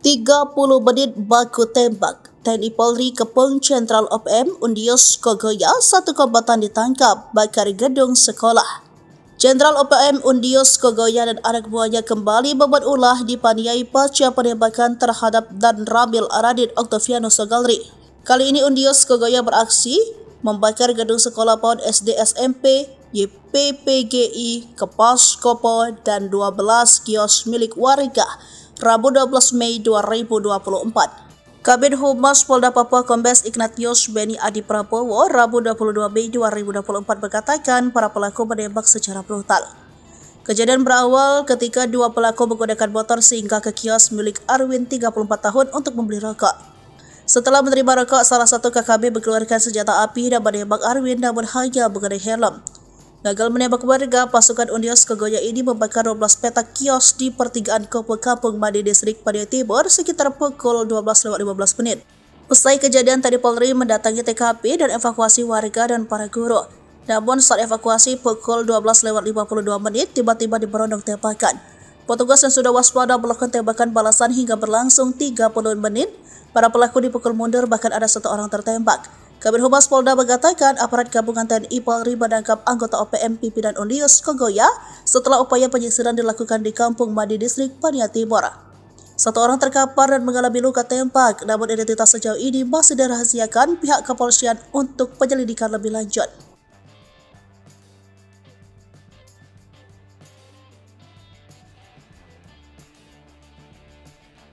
30 menit baku tembak. TNI Polri kepung Sentral OPM Undios Kogoya, satu kombatan ditangkap bakar gedung sekolah. Jenderal OPM Undios Kogoya dan anak buahnya kembali membuat ulah dipaniai pasca penembakan terhadap Dan Ramil Aradin Octavianus Sogalri. Kali ini Undios Kogoya beraksi membakar gedung sekolah PAUD SD SMP, YPPGI, Kepas Kopo, dan 12 kios milik warga Rabu 12 Mei 2024. Kabid Humas Polda Papua Kombes Ignatius Beni Adi Prabowo Rabu 22 Mei 2024 berkatakan para pelaku menembak secara brutal. Kejadian berawal ketika dua pelaku menggunakan motor sehingga ke kios milik Arwin 34 tahun untuk membeli rokok. Setelah menerima rokok, salah satu KKB mengeluarkan senjata api dan menembak Arwin namun hanya mengenai helm. Gagal menembak warga, pasukan Undios Kogoya ini membakar 12 petak kios di pertigaan Kopo Kampung Madi Distrik Paniai Timur sekitar pukul 12.15 menit. Usai kejadian tadi Polri mendatangi TKP dan evakuasi warga dan para guru. Namun saat evakuasi pukul 12.52 menit tiba-tiba diberondong tembakan. Petugas yang sudah waspada melakukan tembakan balasan hingga berlangsung 30 menit. Para pelaku dipukul mundur, bahkan ada satu orang tertembak. Kabid Humas Polda mengatakan aparat gabungan TNI Polri menangkap anggota OPM pimpinan Undios Kogoya setelah upaya penyisiran dilakukan di Kampung Madi Distrik Paniai Timur. Satu orang terkapar dan mengalami luka tembak, namun identitas sejauh ini masih dirahasiakan pihak kepolisian untuk penyelidikan lebih lanjut.